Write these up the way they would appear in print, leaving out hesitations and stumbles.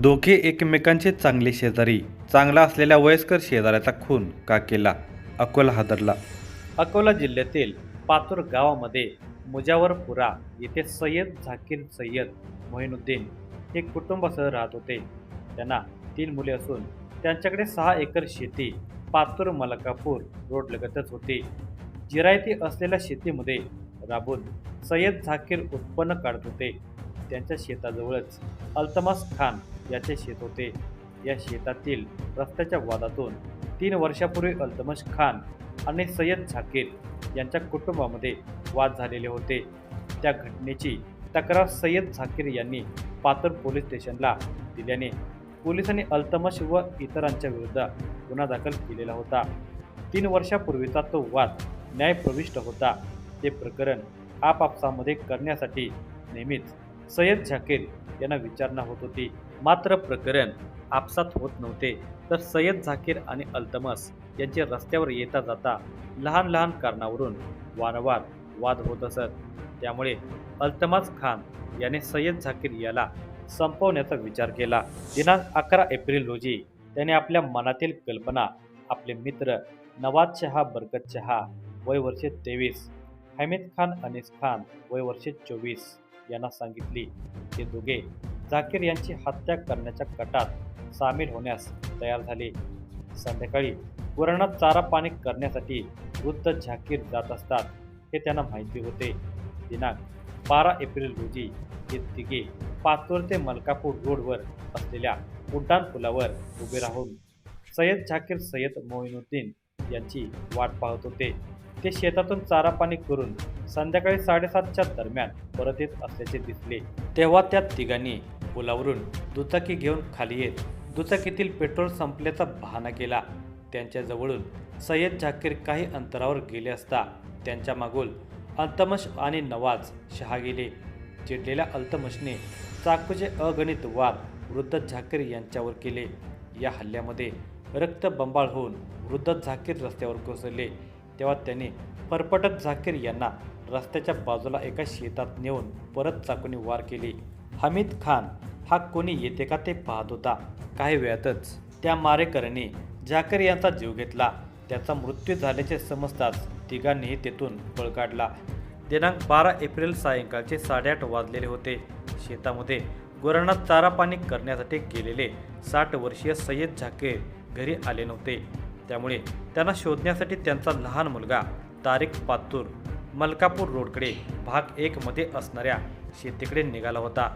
दोघे एकमेकांचे चांगले शेजारी. चांगला असलेल्या वयस्कर शेजाऱ्याचा खून का केला? अकोला हादरला. अकोला जिल्ह्यातील पातूर गावामध्ये मुजावरपुरा येथे सय्यद झाकीर सय्यद मोहिनुद्दीन हे कुटुंबासह राहत होते. त्यांना 3 मुले असून त्यांच्याकडे 6 एकर शेती पातूर मलकापूर रोड लगतच होती. जिरायती असलेल्या शेतीमध्ये राबून सय्यद झाकीर उत्पन्न काढत होते. त्यांच्या शेताजवळच अल्तमास खान याचे शेत होते. या शेतातील रस्त्याच्या वादातून 3 वर्षापूर्वी अल्तमश खान आणि सय्यद झाकीर यांच्या कुटुंबामध्ये वाद झालेले होते. त्या घटनेची तक्रार सय्यद झाकीर यांनी पातूर पोलीस स्टेशनला दिल्याने पोलिसांनी अल्तमश व इतरांच्या विरुद्ध गुन्हा दाखल केलेला होता. 3 वर्षापूर्वीचा तो वाद न्यायप्रविष्ट होता. ते प्रकरण आपापसामध्ये करण्यासाठी नेहमीच सय्यद झाकीर यांना विचारणा होत होती. मात्र प्रकरण आपसात होत नव्हते. तर सय्यद झाकीर आणि अल्तमस यांचे रस्त्यावर येता जाता लहान लहान कारणावरून वारंवार वाद होत असत. त्यामुळे अल्तमास खान याने सय्यद झाकीर याला संपवण्याचा विचार केला. दिनांक 11 एप्रिल रोजी त्याने आपल्या मनातील कल्पना आपले मित्र नवाज शहा बरकत शहा वय वर्षे 23, हमीद खान अनीस खान वय वर्षे 24 यांना सांगितली. ते दोघे झाकीर यांची हत्या करण्याच्या कटात सामील होण्यास तयार झाले. संध्याकाळी गुरांना चारा पाणी करण्यासाठी वृद्ध झाकीर जात असतात हे त्यांना माहिती होते. दिनांक 12 एप्रिल रोजी हे तिघे पातूर ते मलकापूर रोडवर असलेल्या उड्डाण पुलावर उभे राहून सय्यद झाकीर सय्यद मोहिनुद्दीन यांची वाट पाहत होते. ते शेतातून चारा पाणी करून संध्याकाळी 7:30च्या दरम्यान परत येत असल्याचे दिसले. तेव्हा त्या तिघांनी पुलावरून दुचाकी घेऊन खाली येत दुचाकीतील पेट्रोल संपल्याचा बहाणा केला. त्यांच्या जवळून सय्यद झाकीर काही अंतरावर गेले असता त्यांच्या मागून अल्तमश आणि नवाज शहा गेले. चिडलेल्या अल्तमशने चाकूचे अगणित वार वृद्ध झाकीर यांच्यावर केले. या हल्ल्यामध्ये रक्तबंबाळ होऊन वृद्ध झाकीर रस्त्यावर कोसळले. तेव्हा त्यांनी फरफटत झाकीर यांना रस्त्याच्या बाजूला एका शेतात नेऊन परत चाकूने वार केले. हमीद खान हा कोणी येते का ते पाहत होता. काही वेळातच त्या मारेकऱ्यांनी झाकीर यांचा जीव घेतला. त्याचा मृत्यू झाल्याचे समजताच तिघांनीही तेथून पळ काढला. दिनांक 12 एप्रिल सायंकाळचे 8:30 वाजलेले होते. शेतामध्ये गुरांना चारा पाणी करण्यासाठी गेलेले 60 वर्षीय सय्यद झाकीर घरी आले नव्हते. त्यामुळे त्यांना शोधण्यासाठी त्यांचा लहान मुलगा तारिक पातूर मलकापूर रोडकडे भाग 1 मध्ये असणाऱ्या शेतीकडे निघाला होता.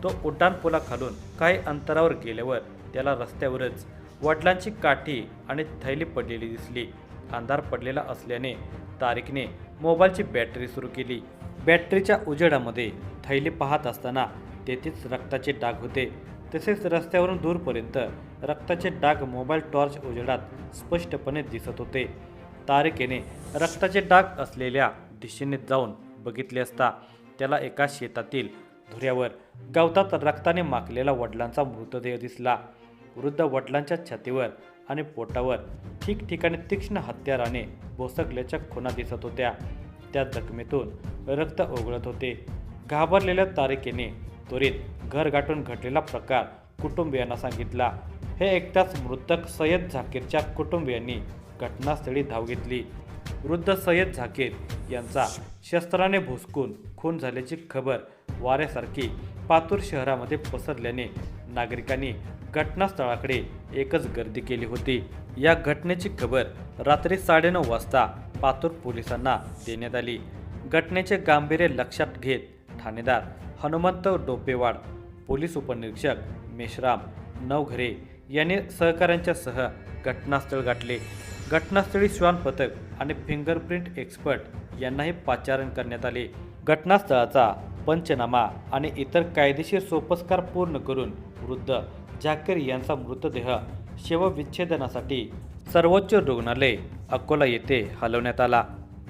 तो उड्डाण पुलाखालून काही अंतरावर गेल्यावर त्याला रस्त्यावरच वडिलांची काठी आणि थैली पडलेली दिसली. अंधार पडलेला असल्याने तारिकने मोबाईलची बॅटरी सुरू केली. बॅटरीच्या उजेडामध्ये थैली पाहत असताना तेथेच रक्ताचे डाग होते. तसेच रस्त्यावरून दूरपर्यंत रक्ताचे डाग मोबाईल टॉर्च उजेडात स्पष्टपणे दिसत होते. तारिकेने रक्ताचे डाग असलेल्या दिशेने जाऊन बघितले असता त्याला एका शेतातील धुऱ्यावर गवतात रक्ताने माखलेला वडिलांचा मृतदेह दिसला. वृद्ध वडिलांच्या छातीवर आणि पोटावर ठिकठिकाणी तीक्ष्ण हत्याराने भोसकल्याच्या खुणा दिसत होत्या. त्या जखमेतून रक्त ओघळत होते. घाबरलेल्या तारिकेने त्वरित घर गाठून घडलेला प्रकार कुटुंबियांना सांगितला. हे ऐकताच मृतक सय्यद झाकीरच्या कुटुंबियांनी घटनास्थळी धाव घेतली. वृद्ध सय्यद झाकीर यांचा शस्त्राने भुसकून खून झाल्याची खबर वाऱ्यासारखी पातूर शहरामध्ये पसरल्याने नागरिकांनी घटनास्थळाकडे एकच गर्दी केली होती. या घटनेची खबर रात्री 9:30 वाजता पातूर पोलिसांना देण्यात आली. घटनेचे गांभीर्य लक्षात घेत ठाणेदार हनुमंत डोपेवाड, पोलीस उपनिरीक्षक मेश्राम नवघरे यांनी सहकाऱ्यांच्यासह घटनास्थळ गाठले. घटनास्थळी श्वान पथक आणि फिंगरप्रिंट एक्सपर्ट यांनाही पाचारण करण्यात आले. घटनास्थळाचा पंचनामा आणि इतर कायदेशीर सोपस्कार पूर्ण करून वृद्ध झाकीर यांचा मृतदेह शवविच्छेदनासाठी सर्वोच्च रुग्णालय अकोला येथे हलवण्यात आला.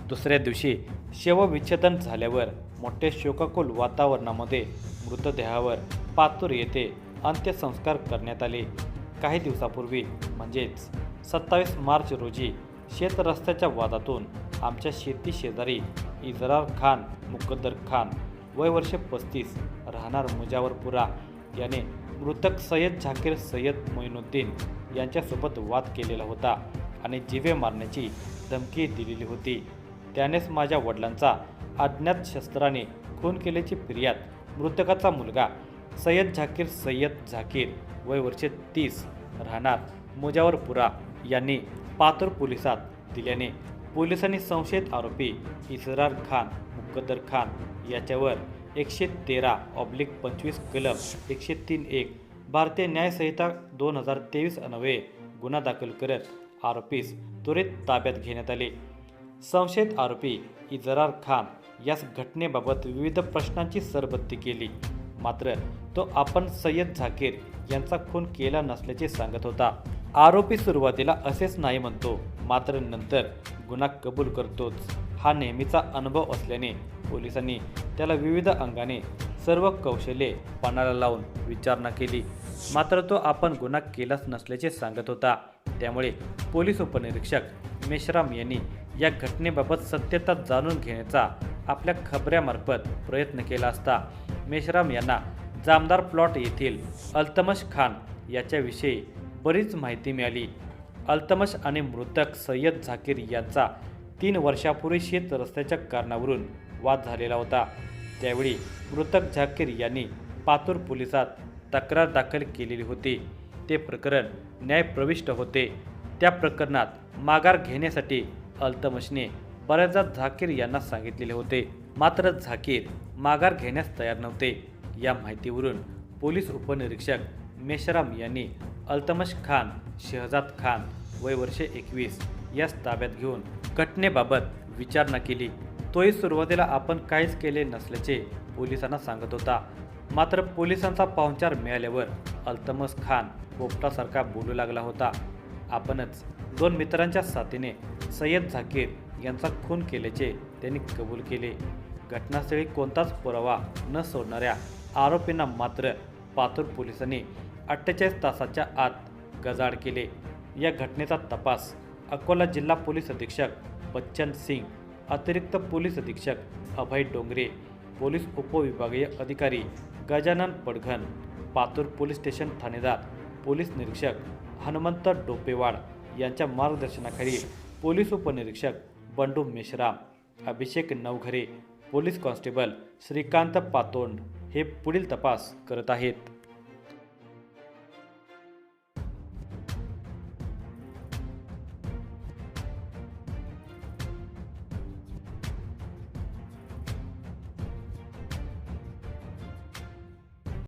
दुसऱ्या दिवशी शवविच्छेदन झाल्यावर मोठ्या शोकाकुल वातावरणामध्ये मृतदेहावर पातूर येथे अंत्यसंस्कार करण्यात आले. काही दिवसापूर्वी म्हणजेच 27 मार्च रोजी शेत रस्त्याच्या वादातून आमच्या शेती शेजारी इजरार खान मुकद्दर खान वय वर्षे 35 राहणार मुजावरपुरा याने मृतक सय्यद झाकीर सय्यद मोइनुद्दीन यांच्यासोबत वाद केलेला होता आणि जीवे मारण्याची धमकी दिलेली होती. त्यानेच माझ्या वडिलांचा अज्ञात शस्त्राने खून केल्याची फिर्याद मृतकाचा मुलगा सय्यद झाकीर सय्यद झाकीर वय वर्षे 30 राहणार मुजावरपुरा यांनी पातूर पोलिसात दिल्याने पोलिसांनी संशयित आरोपी इसरार खान मुकद्दर खान याच्यावर 113/25 कलम 103(1) भारतीय न्याय संहिता 2023 अन्वये गुन्हा दाखल करत आरोपीस त्वरित ताब्यात घेण्यात आले. संशयित आरोपी इजरार खान यास घटनेबाबत विविध प्रश्नांची सरबत्ती केली. मात्र तो आपण सय्यद झाकीर यांचा खून केला नसल्याचे सांगत होता. आरोपी सुरुवातीला असेच नाही म्हणतो, मात्र नंतर गुन्हा कबूल करतोच. हा नेहमीचा अनुभव असल्याने पोलिसांनी त्याला विविध अंगाने सर्व कौशल्ये पणाला लावून विचारणा केली. मात्र तो आपण गुन्हा केलाच नसल्याचे सांगत होता. त्यामुळे पोलीस उपनिरीक्षक मेश्राम यांनी या घटनेबाबत सत्यता जाणून घेण्याचा आपल्या खबऱ्यामार्फत प्रयत्न केला असता मेश्राम यांना जामदार प्लॉट येथील अल्तमश खान याच्याविषयी बरीच माहिती मिळाली. अल्तमश आणि मृतक सय्यद झाकीर यांचा 3 वर्षापूर्वी शेत रस्त्याच्या कारणावरून वाद झालेला होता. त्यावेळी मृतक झाकीर यांनी पातूर पोलिसात तक्रार दाखल केलेली होती. ते प्रकरण न्यायप्रविष्ट होते. त्या प्रकरणात माघार घेण्यासाठी अल्तमशने बऱ्याचदा झाकीर यांना सांगितलेले होते. मात्र झाकीर माघार घेण्यास तयार नव्हते. या माहितीवरून पोलीस उपनिरीक्षक मेश्राम यांनी अल्तमश खान शहजाद खान वय वर्षे 21 यास ताब्यात घेऊन घटनेबाबत विचारणा केली. तोही सुरुवातीला आपण काहीच केले नसल्याचे पोलिसांना सांगत होता. मात्र पोलिसांचा पाहुणचार मिळाल्यावर अल्तमश खान पोपटासारखा बोलू लागला होता. आपणच 2 मित्रांच्या साथीने सय्यद झाकीर यांचा खून केल्याचे त्यांनी कबूल केले. घटनास्थळी कोणताच पुरावा न सोडणाऱ्या आरोपींना मात्र पातूर पोलिसांनी 48 तासाच्या आत गजाआड केले. या घटनेचा तपास अकोला जिल्हा पोलीस अधीक्षक बच्चन सिंग, अतिरिक्त पोलीस अधीक्षक अभय डोंगरे, पोलीस उपविभागीय अधिकारी गजानन पडघन, पातूर पोलीस स्टेशन ठाणेदार पोलीस निरीक्षक हनुमंत डोपेवाड यांच्या मार्गदर्शनाखाली पोलीस उपनिरीक्षक बंडू मेश्राम, अभिषेक नवघरे, पोलीस कॉन्स्टेबल श्रीकांत पातोंड हे पुढील तपास करत आहेत.